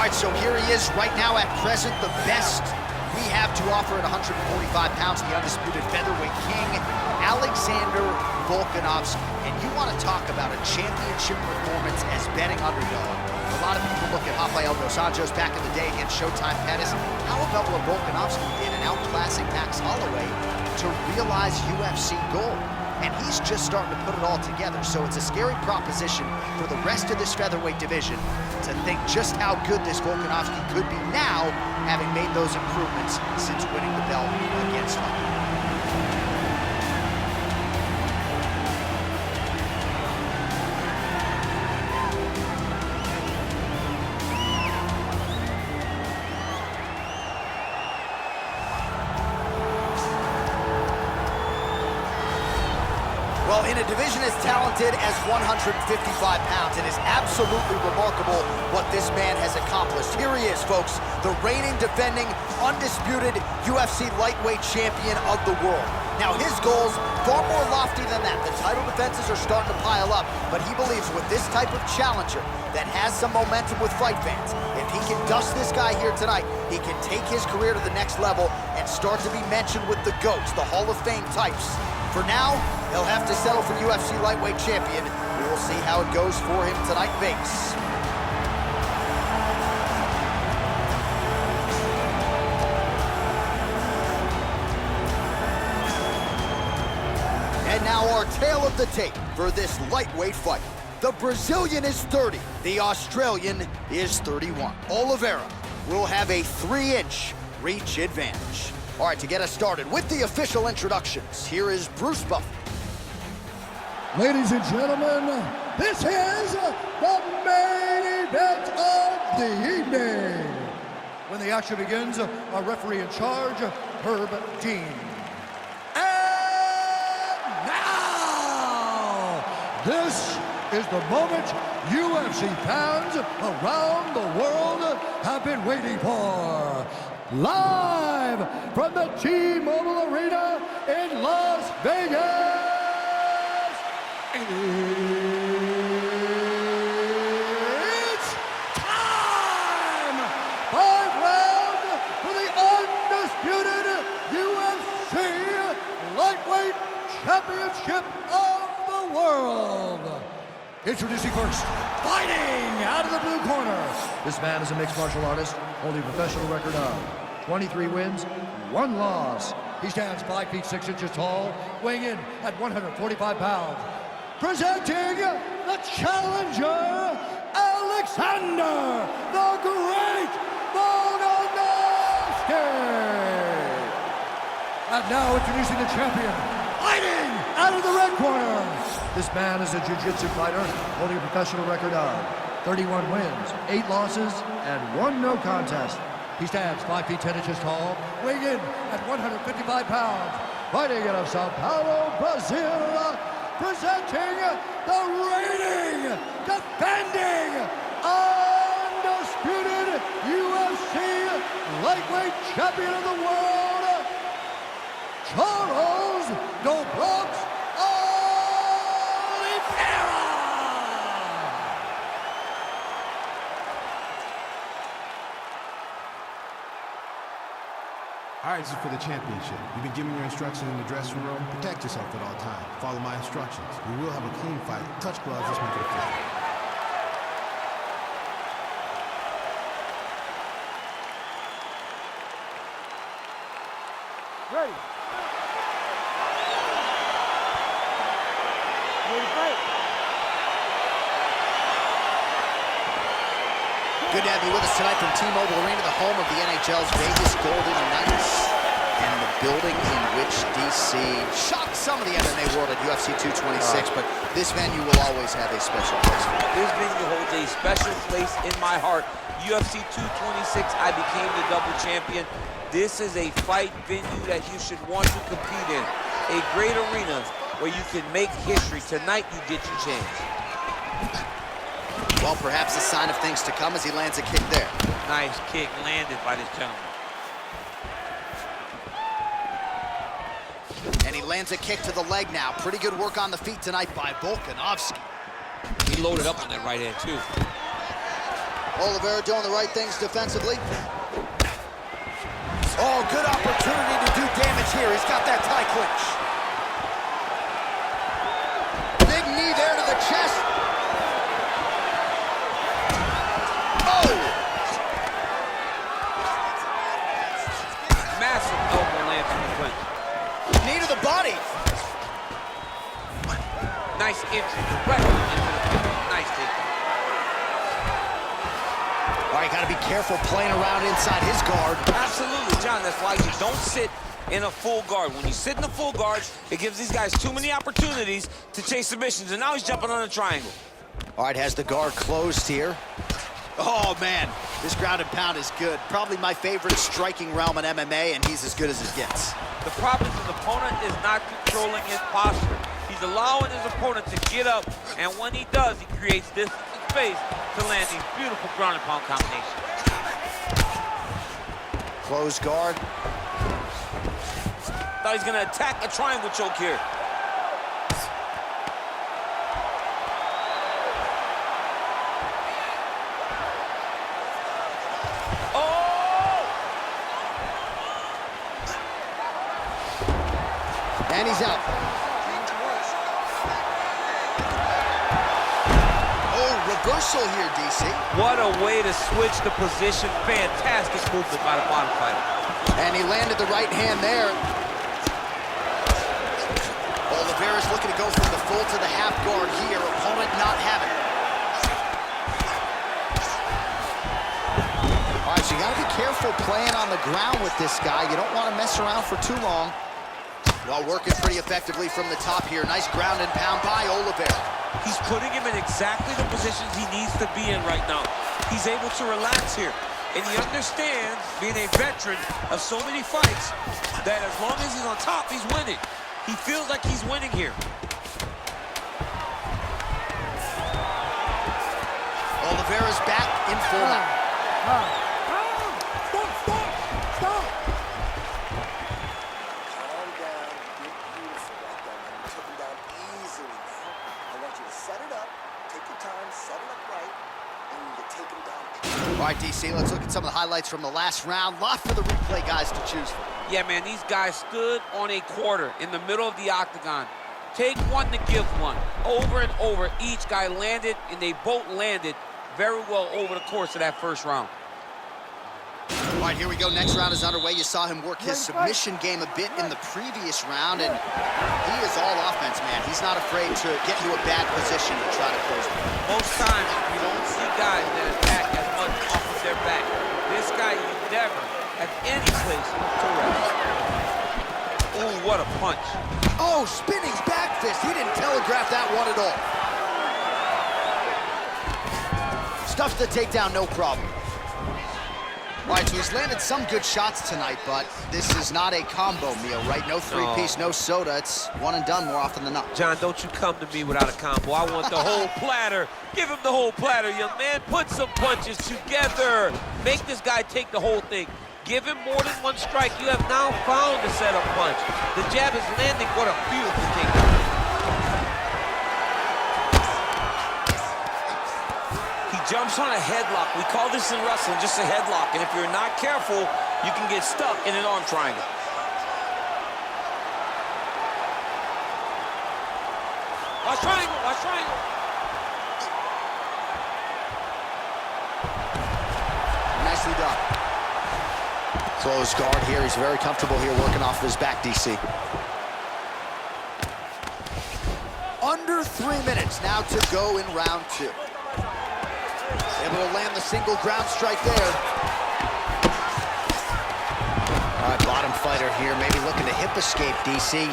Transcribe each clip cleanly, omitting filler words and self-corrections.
right, so here he is right now at present, the best we have to offer at 145 pounds, the undisputed featherweight king, Alexander Volkanovski. And you want to talk about a championship performance as betting underdog. A lot of people look at Rafael dos Anjos back in the day against Showtime Pettis. How about what Volkanovski did in outclassing Max Holloway to realize UFC gold? And he's just starting to put it all together, so it's a scary proposition for the rest of this featherweight division to think just how good this Volkanovski could be now, having made those improvements since winning the belt against him. Well, in a division as talented as 155 pounds, it is absolutely remarkable what this man has accomplished. Here he is, folks, the reigning, defending, undisputed UFC lightweight champion of the world. Now, his goals, far more lofty than that. The title defenses are starting to pile up, but he believes with this type of challenger that has some momentum with fight fans, if he can dust this guy here tonight, he can take his career to the next level and start to be mentioned with the GOATs, the Hall of Fame types. For now, he'll have to settle for UFC lightweight champion. We will see how it goes for him tonight in Vegas. And now our tale of the tape for this lightweight fight. The Brazilian is 30. The Australian is 31. Oliveira will have a 3-inch reach advantage. All right, to get us started with the official introductions, here is Bruce Buffer. Ladies and gentlemen, this is the main event of the evening. When the action begins, our referee in charge, Herb Dean. And now, this is the moment UFC fans around the world have been waiting for. Live from the T-Mobile Arena in Las Vegas, it's time! 5 rounds for the undisputed UFC Lightweight Championship of the World. Introducing first, fighting out of the blue corner. This man is a mixed martial artist, holding a professional record of 23 wins, 1 loss. He stands 5 feet 6 inches tall, weighing in at 145 pounds. Presenting the challenger, Alexander the Great Volkanovski. And now introducing the champion, fighting out of the red corner. This man is a jiu-jitsu fighter, holding a professional record of 31 wins, 8 losses, and 1 no contest. He stands 5 feet 10 inches tall, weighing in at 155 pounds. Fighting out of Sao Paulo, Brazil, presenting the reigning, defending, undisputed UFC lightweight champion of the world, Charles Dobrox Oliveira. All right, this is for the championship. You've been given your instructions in the dressing room. Protect yourself at all times. Follow my instructions. We will have a clean fight. Touch gloves, let's make it official. Ready. Ready to fight. Good to have you with us tonight from T-Mobile Arena, the home of the NHL's Vegas Golden Knights, and the building in which DC shocked some of the MMA world at UFC 226, but this venue will always have a special place for me. This venue holds a special place in my heart. UFC 226, I became the double champion. This is a fight venue that you should want to compete in. A great arena where you can make history. Tonight, you get your chance. Well, perhaps a sign of things to come as he lands a kick there. Nice kick landed by this gentleman. And he lands a kick to the leg now. Pretty good work on the feet tonight by Volkanovski. He loaded up on that right hand, too. Oliveira doing the right things defensively. Oh, good opportunity to do damage here. He's got that tie clinch. Big knee there to the chest. Oh! Massive elbow lands in the clinch. Knee to the body. Nice entry directly into the clinch. Nice takedown. All right, gotta be careful playing around inside his guard. Absolutely, John. That's why you don't sit in a full guard. When you sit in a full guard, it gives these guys too many opportunities to chase submissions, and now he's jumping on a triangle. All right, has the guard closed here. Oh, man, this ground and pound is good. Probably my favorite striking realm in MMA, and he's as good as it gets. The problem is his opponent is not controlling his posture. He's allowing his opponent to get up, and when he does, he creates distance and space to land these beautiful ground and pound combinations. Closed guard. Thought he's gonna attack a triangle choke here. And he's out. Oh, reversal here, DC. What a way to switch the position. Fantastic movement by the bottom fighter. And he landed the right hand there. Oliveira's looking to go from the full to the half guard here. Opponent not having it. All right, so you gotta be careful playing on the ground with this guy. You don't want to mess around for too long. Well, working pretty effectively from the top here. Nice ground and pound by Oliveira. He's putting him in exactly the positions he needs to be in right now. He's able to relax here. And he understands, being a veteran of so many fights, that as long as he's on top, he's winning. He feels like he's winning here. Oliveira's back in full mount. All right, DC, let's look at some of the highlights from the last round. Lot for the replay guys to choose from. Yeah, man, these guys stood on a quarter in the middle of the octagon. Take one to give one. Over and over, each guy landed, and they both landed very well over the course of that first round. All right, here we go. Next round is underway. You saw him work his submission game a bit in the previous round, and he is all offense, man. He's not afraid to get into a bad position to try to close it. Most times, you don't see guys that attack as much off of their back. This guy, you never have any place to rest. Ooh, what a punch. Oh, spinning back fist. He didn't telegraph that one at all. Stuffs the takedown, no problem. All right, so he's landed some good shots tonight, but this is not a combo meal, right? No three-piece, no soda. It's one and done more often than not. John, don't you come to me without a combo. I want the whole platter. Give him the whole platter, young man. Put some punches together. Make this guy take the whole thing. Give him more than one strike. You have now found the setup punch. The jab is landing. What a beautiful takedown. Jumps on a headlock. We call this in wrestling just a headlock, and if you're not careful, you can get stuck in an arm triangle. Watch triangle, watch triangle. Nicely done. Closed guard here. He's very comfortable here working off of his back, DC. Under 3 minutes now to go in round two. Able to land the single ground strike there. All right, bottom fighter here, maybe looking to hip escape, DC.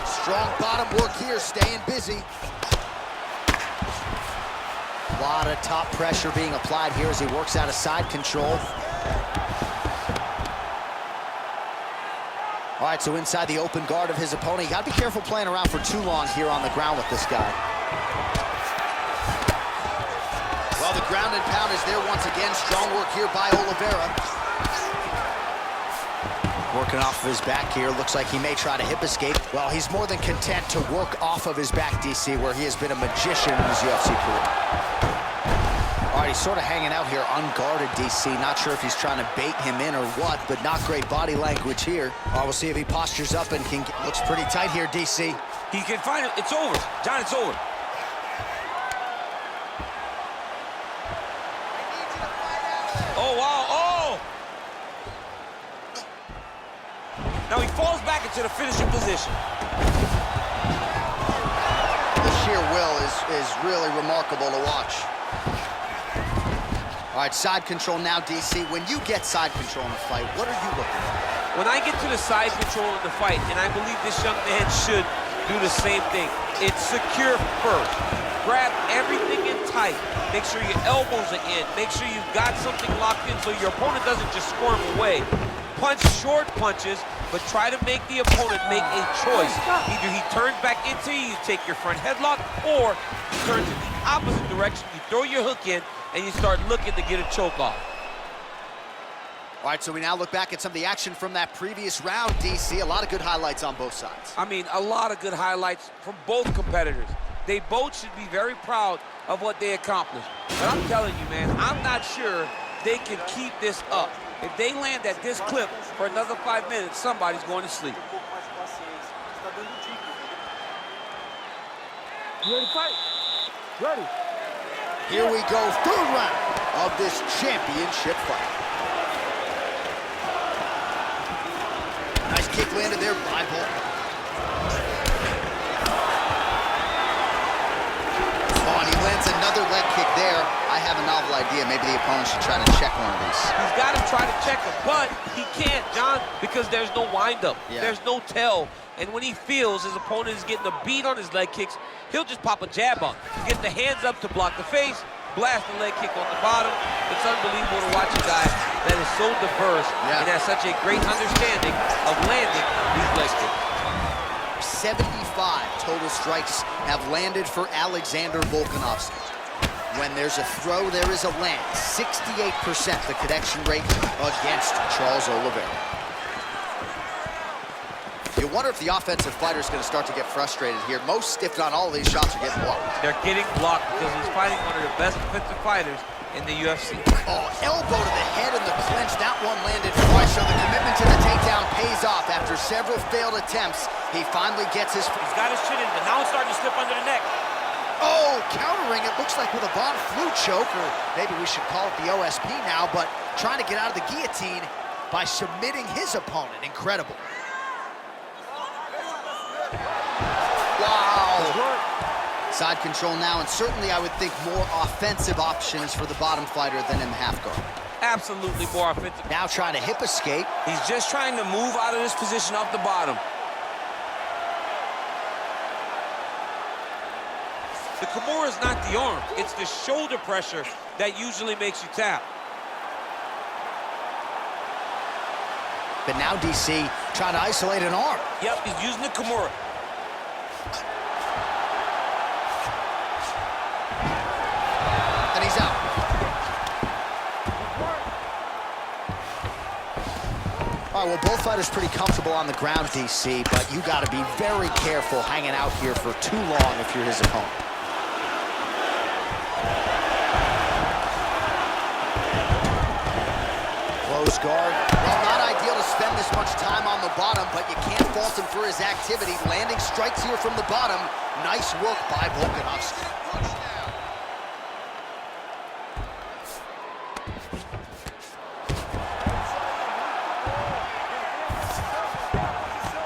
Strong bottom work here, staying busy. A lot of top pressure being applied here as he works out of side control. All right, so inside the open guard of his opponent. You gotta be careful playing around for too long here on the ground with this guy. Well, the ground and pound is there once again. Strong work here by Oliveira. Working off of his back here. Looks like he may try to hip escape. Well, he's more than content to work off of his back, DC, where he has been a magician in his UFC career. All right, He's sort of hanging out here unguarded, DC. Not sure if he's trying to bait him in or what, but not great body language here. We'll see if he postures up and can get, looks pretty tight here, DC. He can find it. It's over. John, it's over. Oh, wow. Oh! Now he falls back into the finishing position. The sheer will is really remarkable to watch. All right, side control now, DC. When you get side control in a fight, what are you looking for? When I get to the side control in the fight, and I believe this young man should do the same thing, it's secure first. Grab everything in tight. Make sure your elbows are in. Make sure you've got something locked in so your opponent doesn't just squirm away. Punch short punches, but try to make the opponent make a choice. Either he turns back into you, you take your front headlock, or you turn to the opposite direction, you throw your hook in, and you start looking to get a choke off. All right, so we now look back at some of the action from that previous round, DC. A lot of good highlights on both sides. I mean, a lot of good highlights from both competitors. They both should be very proud of what they accomplished. But I'm telling you, man, I'm not sure they can keep this up. If they land at this clip for another 5 minutes, somebody's going to sleep. You ready to fight? Ready. Here we go, third round of this championship fight. Nice kick landed there by Volk. Oh, and he lands another leg kick there. I have a novel idea. Maybe the opponent should try to check one of these. He's got to try to check him, but he can't, John, because there's no windup. Yeah. There's no tell. And when he feels his opponent is getting a beat on his leg kicks, he'll just pop a jab on. Get the hands up to block the face, blast the leg kick on the bottom. It's unbelievable to watch a guy that is so diverse and has such a great understanding of landing these leg kicks. 75 total strikes have landed for Alexander Volkanovski. When there's a throw, there is a land. 68% the connection rate against Charles Oliveira. You wonder if the offensive fighter is going to start to get frustrated here. Most, if not all of these shots are getting blocked. They're getting blocked because he's fighting one of the best defensive fighters in the UFC. Oh, elbow to the head in the clinch. That one landed twice, so the commitment to the takedown pays off. After several failed attempts, he finally gets his... He's got his chin in, but now it's starting to slip under the neck. Oh, countering, it looks like with a Von Flue choke, or maybe we should call it the OSP now, but trying to get out of the guillotine by submitting his opponent. Incredible. Wow. Side control now, and certainly I would think more offensive options for the bottom fighter than in the half guard. Absolutely more offensive. Now trying to hip escape. He's just trying to move out of this position off the bottom. The Kimura is not the arm. It's the shoulder pressure that usually makes you tap. But now DC trying to isolate an arm. Yep, he's using the Kimura. And he's out. All right, well, both fighters pretty comfortable on the ground, DC, but you got to be very careful hanging out here for too long if you're his opponent. Close guard. Well, not ideal to spend this much time on the bottom, but you can't fault him for his activity. Landing strikes here from the bottom. Nice work by Volkanovski.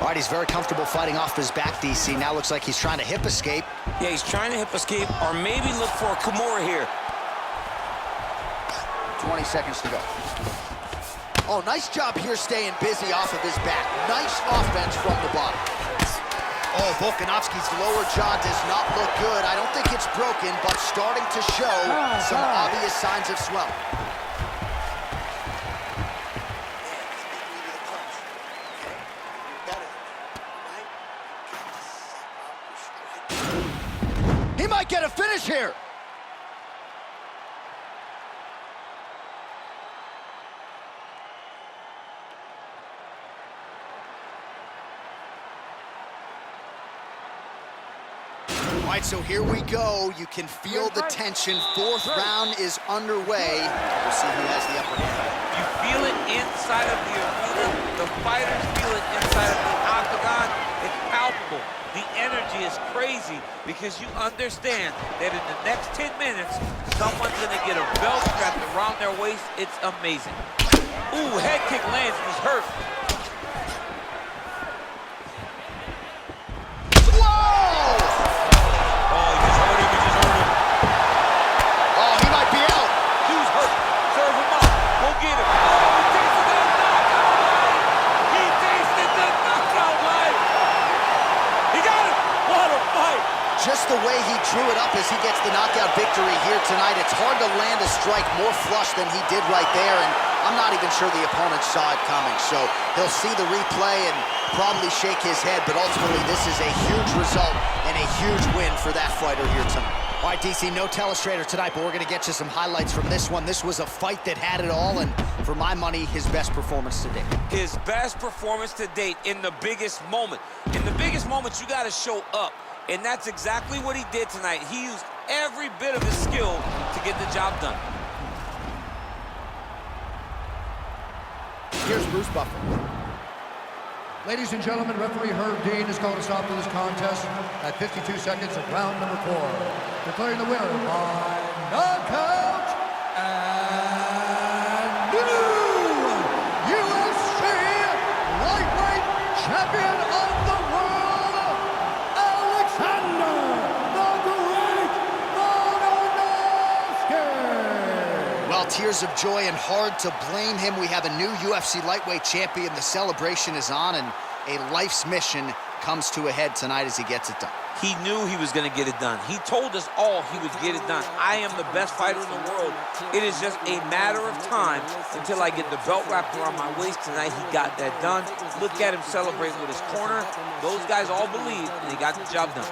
All right, he's very comfortable fighting off his back, DC. Now looks like he's trying to hip escape. Yeah, he's trying to hip escape or maybe look for a Kimura here. 20 seconds to go. Oh, nice job here staying busy off of his back. Nice offense from the bottom. Oh, Volkanovski's lower jaw does not look good. I don't think it's broken, but starting to show some obvious signs of swelling. He might get a finish here. All right, so here we go. You can feel the tension. Fourth round is underway. We'll see who has the upper hand. You feel it inside of the arena. The fighters feel it inside of the octagon. It's palpable. The energy is crazy because you understand that in the next 10 minutes, someone's going to get a belt strapped around their waist. It's amazing. Ooh, head kick lands. He's hurt. Just the way he drew it up as he gets the knockout victory here tonight, it's hard to land a strike more flush than he did right there, and I'm not even sure the opponent saw it coming. So he'll see the replay and probably shake his head, but ultimately this is a huge result and a huge win for that fighter here tonight. All right, DC, no telestrator tonight, but we're going to get you some highlights from this one. This was a fight that had it all, and for my money, his best performance to date. His best performance to date in the biggest moment. In the biggest moments, you got to show up. And that's exactly what he did tonight. He used every bit of his skill to get the job done. Here's Bruce Buffer. Ladies and gentlemen, referee Herb Dean has called a stop to this contest at 52 seconds of round number 4. Declaring the winner by knockout and new UFC lightweight champion of the world, Alexander the Great Volkanovski. Well, tears of joy and hard to blame him. We have a new UFC lightweight champion. The celebration is on, and a life's mission comes to a head tonight as he gets it done. He knew he was going to get it done. He told us all he would get it done. I am the best fighter in the world. It is just a matter of time until I get the belt wrapped around my waist. Tonight, he got that done. Look at him celebrating with his corner. Those guys all believe, and he got the job done.